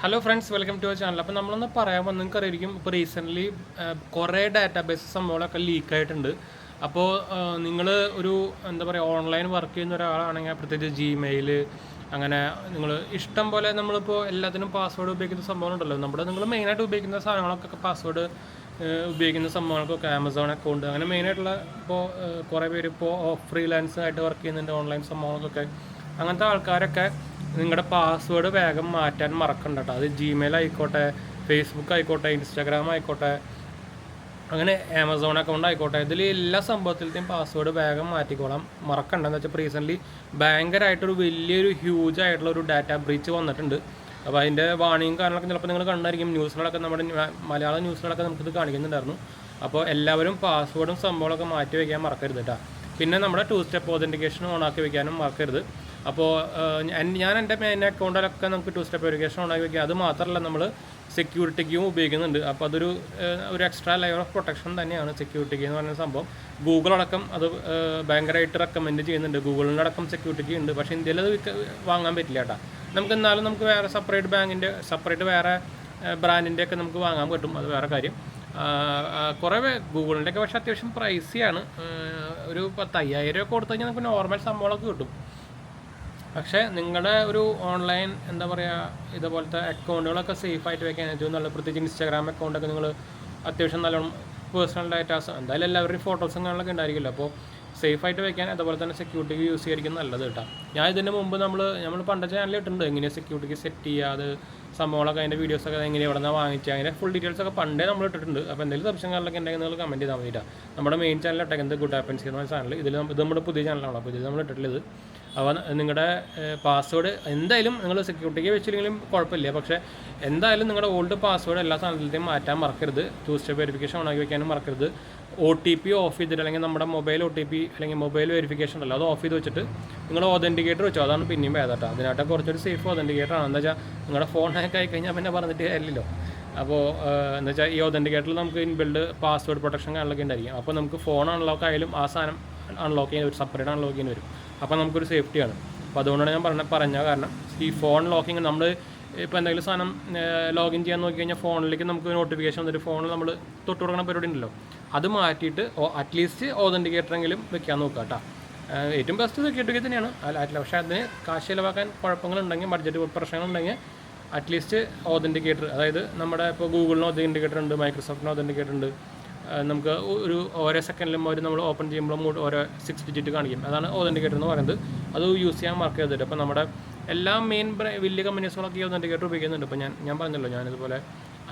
Hello friends, welcome to our channel. അപ്പോൾ നമ്മളൊന്ന് പറയാൻ നിങ്ങൾക്ക് അറിയായിരിക്കും, ഇപ്പോൾ റീസെൻ്റ്ലി കുറേ ഡാറ്റാബേസ് സംഭവങ്ങളൊക്കെ ലീക്കായിട്ടുണ്ട്. അപ്പോൾ നിങ്ങൾ ഒരു എന്താ പറയുക, ഓൺലൈൻ വർക്ക് ചെയ്യുന്ന ഒരാളാണെങ്കിൽ പ്രത്യേകിച്ച് ജിമെയിൽ അങ്ങനെ നിങ്ങൾ ഇഷ്ടം പോലെ നമ്മളിപ്പോൾ എല്ലാത്തിനും പാസ്വേഡ് ഉപയോഗിക്കുന്ന സംഭവമുണ്ടല്ലോ. നിങ്ങൾ മെയിനായിട്ട് ഉപയോഗിക്കുന്ന സാധനങ്ങളൊക്കെ പാസ്വേഡ് ഉപയോഗിക്കുന്ന സംഭവങ്ങൾക്കൊക്കെ ആമസോൺ അക്കൗണ്ട് അങ്ങനെ മെയിനായിട്ടുള്ള ഇപ്പോൾ കുറേ പേര് ഇപ്പോൾ ഫ്രീലാൻസ് ആയിട്ട് വർക്ക് ചെയ്യുന്നുണ്ട്, ഓൺലൈൻ സംഭവങ്ങൾക്കൊക്കെ. അങ്ങനത്തെ ആൾക്കാരൊക്കെ നിങ്ങളുടെ പാസ്വേഡ് വേഗം മാറ്റാൻ മറക്കണ്ട കേട്ടോ. അത് ജിമെയിൽ ആയിക്കോട്ടെ, ഫേസ്ബുക്ക് ആയിക്കോട്ടെ, ഇൻസ്റ്റാഗ്രാം ആയിക്കോട്ടെ, അങ്ങനെ ആമസോൺ അക്കൗണ്ട് ആയിക്കോട്ടെ, ഇതിൽ എല്ലാ സംഭവത്തിലത്തെയും പാസ്വേഡ് വേഗം മാറ്റിക്കോളാം, മറക്കണ്ട. എന്ന് വെച്ചാൽ റീസെൻ്റ്ലി ഭയങ്കരമായിട്ടൊരു വലിയൊരു ഹ്യൂജ് ആയിട്ടുള്ള ഒരു ഡാറ്റ ബ്രീച്ച് വന്നിട്ടുണ്ട്. അപ്പോൾ അതിൻ്റെ വാണിംഗ് കാരണമൊക്കെ ചിലപ്പോൾ നിങ്ങൾ കണ്ടായിരിക്കും, ന്യൂസിലൊക്കെ നമ്മുടെ മലയാള ന്യൂസിലൊക്കെ നമുക്കിത് കാണിക്കുന്നുണ്ടായിരുന്നു. അപ്പോൾ എല്ലാവരും പാസ്വേഡും സംഭവങ്ങളൊക്കെ മാറ്റി വയ്ക്കാൻ മറക്കരുത് കേട്ടോ. പിന്നെ നമ്മുടെ 2 സ്റ്റെപ്പ് ഓതൻറ്റിക്കേഷൻ ഓണാക്കി വയ്ക്കാനും മറക്കരുത്. അപ്പോൾ ഞാൻ എൻ്റെ മെയിൻ അക്കൗണ്ടിലൊക്കെ നമുക്ക് 2 സ്റ്റെപ്പ് വെരിഫിക്കേഷൻ ഓണാക്കി വയ്ക്കുക. അത് മാത്രമല്ല, നമ്മൾ സെക്യൂരിറ്റിക്കും ഉപയോഗിക്കുന്നുണ്ട്. അപ്പോൾ അതൊരു എക്സ്ട്രാ ലെയർ ഓഫ് പ്രൊട്ടക്ഷൻ തന്നെയാണ് സെക്യൂരിറ്റിക്ക് എന്ന് പറയുന്ന സംഭവം. ഗൂഗിൾ അടക്കം അത് ഭയങ്കരമായിട്ട് റെക്കമെൻഡ് ചെയ്യുന്നുണ്ട്. ഗൂഗിളിൻ്റെ അടക്കം സെക്യൂരിറ്റിക്ക് ഉണ്ട്. പക്ഷേ ഇന്ത്യയിൽ അത് വാങ്ങാൻ പറ്റില്ല കേട്ടോ. എന്നാലും നമുക്ക് വേറെ സെപ്പറേറ്റ് വേറെ ബ്രാൻഡിൻ്റെ ഒക്കെ നമുക്ക് വാങ്ങാൻ പറ്റും. അത് വേറെ കാര്യം. കുറേ ഗൂഗിളിൻ്റെ ഒക്കെ പക്ഷേ അത്യാവശ്യം പ്രൈസിയാണ്. ഒരു 10,000 ഒക്കെ കൊടുത്തു കഴിഞ്ഞാൽ നമുക്ക് നോർമൽ സംഭവങ്ങളൊക്കെ കിട്ടും. പക്ഷേ നിങ്ങളുടെ ഒരു ഓൺലൈൻ എന്താ പറയുക, ഇതുപോലത്തെ അക്കൗണ്ടുകളൊക്കെ സേഫായിട്ട് വെക്കാൻ ഏറ്റവും നല്ലത്, പ്രത്യേകിച്ച് ഇൻസ്റ്റാഗ്രാം അക്കൗണ്ടൊക്കെ നിങ്ങൾ അത്യാവശ്യം നല്ലോണം പേഴ്സണൽ ഡാറ്റാസ് എന്തായാലും എല്ലാവരുടെയും ഫോട്ടോസും കാര്യങ്ങളൊക്കെ ഉണ്ടായിരിക്കുമല്ലോ. അപ്പോൾ സേഫായിട്ട് വെക്കാൻ അതുപോലെ തന്നെ സെക്യൂരിറ്റിക്ക് യൂസ് ചെയ്യായിരിക്കും നല്ലത് കേട്ടോ. ഞാൻ ഇതിന് മുമ്പ് നമ്മൾ പണ്ട് ചാനലിൽ ഇട്ടിട്ടുണ്ട് എങ്ങനെയാണ് സെക്യൂരിറ്റിക്ക് സെറ്റ് ചെയ്യുക, അത് സംഭവങ്ങളൊക്കെ അതിൻ്റെ വീഡിയോസൊക്കെ എങ്ങനെ എവിടെ നിന്നാണ് വാങ്ങിക്കുക, അതിൻ്റെ ഫുൾ ഡീറ്റെയിൽസൊക്കെ പണ്ടേ നമ്മൾ ഇട്ടിട്ടുണ്ട്. അപ്പോൾ എന്തെങ്കിലും സംശയങ്ങളിലൊക്കെ ഉണ്ടെങ്കിൽ നിങ്ങൾ കമൻറ്റ് ചെയ്താൽ മതിയിട്ടാ. നമ്മുടെ മെയിൻ ചാനൽ ഇട്ടേക്കുന്നത് ഗുഡ് ഹാപ്പൻസ് എന്ന ചാനൽ. ഇത് നമ്മുടെ പുതിയ ചാനലാണ്. അപ്പോൾ ഇതിൽ നമ്മൾ ഇട്ടിട്ടുള്ളത്. അപ്പോൾ നിങ്ങളുടെ പാസ്വേഡ് എന്തായാലും നിങ്ങൾ സെക്യൂരിറ്റിക്ക് വെച്ചില്ലെങ്കിലും കുഴപ്പമില്ല. പക്ഷേ എന്തായാലും നിങ്ങളുടെ ഓൾഡ് പാസ്വേഡ് എല്ലാ സാധനത്തിലും മാറ്റാൻ മറക്കരുത്. 2 സ്റ്റെപ്പ് വെരിഫിക്കേഷൻ ഓണാക്കി വയ്ക്കാനും മറക്കരുത്. OTP ഓഫ് ചെയ്തിട്ട്, അല്ലെങ്കിൽ നമ്മുടെ മൊബൈൽ OTP അല്ലെങ്കിൽ മൊബൈൽ വെരിഫിക്കേഷൻ ഉണ്ടല്ലോ, അത് ഓഫ് ചെയ്ത് വെച്ചിട്ട് നിങ്ങൾ ഓതൻറ്റിക്കേറ്റർ വെച്ചോ. അതാണ് പിന്നെയും ഭേദട്ടോ. അതിനായിട്ട് കുറച്ചൊരു സേഫ് ഓതൻറ്റിക്കേറ്ററാണ്. എന്താ വെച്ചാൽ നിങ്ങളുടെ ഫോൺ ഹാക്ക് ആയി കഴിഞ്ഞാൽ പിന്നെ പറഞ്ഞിട്ട് കാര്യമില്ലല്ലോ. അപ്പോൾ എന്താ വെച്ചാൽ ഈ ഓതൻറ്റിക്കേറ്ററിൽ നമുക്ക് ഇൻബിൽഡ് പാസ്വേഡ് പ്രൊട്ടക്ഷൻ കാര്യങ്ങളൊക്കെ ഉണ്ടായിരിക്കും. അപ്പോൾ നമുക്ക് ഫോൺ അൺലോക്ക് ആയാലും ആ സാധനം അൺലോക്ക് ചെയ്യാൻ വരും, സെപ്പറേറ്റ് അൺലോക്ക് ചെയ്യാൻ വരും. അപ്പോൾ നമുക്കൊരു സേഫ്റ്റിയാണ്. അപ്പോൾ അതുകൊണ്ടാണ് ഞാൻ പറഞ്ഞ കാരണം ഈ ഫോൺ ലോക്കിങ് നമ്മൾ ഇപ്പോൾ എന്തെങ്കിലും സാധനം ലോഗിൻ ചെയ്യാൻ നോക്കി കഴിഞ്ഞാൽ ഫോണിലേക്ക് നമുക്ക് നോട്ടിഫിക്കേഷൻ വന്നിട്ട് ഫോണിൽ നമ്മൾ തൊട്ട് കൊടുക്കുന്ന പരിപാടി ഉണ്ടല്ലോ, അത് മാറ്റിയിട്ട് അറ്റ്ലീസ്റ്റ് ഓതൻറ്റിക്കേറ്ററെങ്കിലും വെക്കാൻ നോക്കുക കേട്ടോ. ഏറ്റവും ബെസ്റ്റ് സെക്യൂരിറ്റി തന്നെയാണ് അല്ല. പക്ഷേ അതിന് കാശ് ചിലവാക്കാൻ കുഴപ്പങ്ങളുണ്ടെങ്കിൽ, ബഡ്ജറ്റ് പ്രശ്നങ്ങളുണ്ടെങ്കിൽ അറ്റ്ലീസ്റ്റ് ഓതൻറ്റിക്കേറ്റർ, അതായത് നമ്മുടെ ഇപ്പോൾ ഗൂഗിളിന് ഓതൻറ്റിക്കേറ്റർ ഉണ്ട്, മൈക്രോസോഫ്റ്റിന് ഓതൻറ്റിക്കേറ്റർ ഉണ്ട്. നമുക്ക് ഓരോ സെക്കൻഡിലും നമ്മൾ ഓപ്പൺ ചെയ്യുമ്പോൾ ഓരോ 6 ഡിജിറ്റ് കാണിക്കും. അതാണ് ഓതൻറ്റിക്കേറ്റർ എന്ന് പറയുന്നത്. അത് യൂസ് ചെയ്യാൻ മറക്കരുത്. അപ്പോൾ നമ്മുടെ എല്ലാ മെയിൻ വലിയ കമ്പനീസുകളൊക്കെ ഈ ഓതൻറ്റിക്കേറ്റർ ഉപയോഗിക്കുന്നുണ്ട്. ഇപ്പോൾ ഞാൻ പറഞ്ഞല്ലോ, ഞാനിതുപോലെ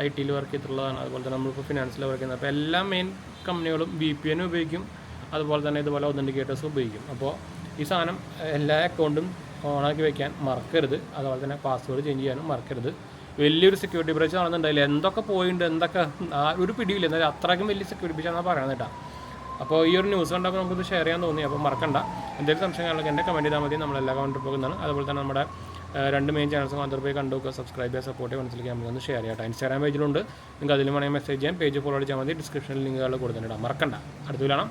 IT വർക്ക് ചെയ്തിട്ടുള്ളതാണ്. അതുപോലെ തന്നെ നമ്മളിപ്പോൾ ഫിനാൻസിൽ വർക്ക് ചെയ്യുന്നത്. അപ്പോൾ എല്ലാ മെയിൻ കമ്പനികളും VPN ഉപയോഗിക്കും, അതുപോലെ തന്നെ ഇതുപോലെ ഓതൻറ്റിക്കേറ്റേഴ്സ് ഉപയോഗിക്കും. അപ്പോൾ ഈ സാധനം എല്ലാ അക്കൗണ്ടും ഓണാക്കി വയ്ക്കാൻ മറക്കരുത്. അതുപോലെ തന്നെ പാസ്വേഡ് ചേഞ്ച് ചെയ്യാനും മറക്കരുത്. വലിയൊരു സെക്യൂരിറ്റി ബ്രീച്ച് നടന്നുണ്ടായില്ല, എന്തൊക്കെ പോയിട്ടുണ്ട്, എന്തൊക്കെ ഒരു പിടിയില്ല. എന്നാലും അത്രയ്ക്കും വലിയ സെക്യൂരിറ്റി ബ്രീച്ചാണെന്ന് പറയുന്നത് കേട്ടോ. അപ്പോൾ ഈ ഒരു ന്യൂസ് കണ്ടപ്പോൾ നമുക്കിത് ഷെയർ ചെയ്യാൻ തോന്നി. അപ്പോൾ മറക്കണ്ട, എന്തെങ്കിലും സംശയങ്ങളൊക്കെ എൻ്റെ കമൻറ്റ് ചെയ്താൽ മതി. നമ്മളെല്ലാ കമൻറ്റ് പോകുന്നതാണ്. അതുപോലെ തന്നെ നമ്മുടെ 2 മെയിൻ ചാനൽസും അതിൽ പോയി കണ്ടുവെക്കുക, സബ്സ്ക്രൈബ് ചെയ്യുക, സപ്പോർട്ട് ചെയ്യുക, മനസ്സിലേക്ക് നമുക്കൊന്ന് ഷെയർ ചെയ്യാം കേട്ടോ. ഇൻസ്റ്റാഗ്രാം പേജിലുണ്ട്, നിങ്ങൾക്ക് അതിലും വേണമെങ്കിൽ മെസ്സേജ് ചെയ്യാം. പേജ് ഫോളോ ചെയ്യാൻ മതി. ഡിസ്ക്രിപ്ഷനിൽ ലിങ്കുകൾ കൊടുത്തിട്ടുണ്ട്. മറക്കണ്ട. അടുത്ത് കാണാം.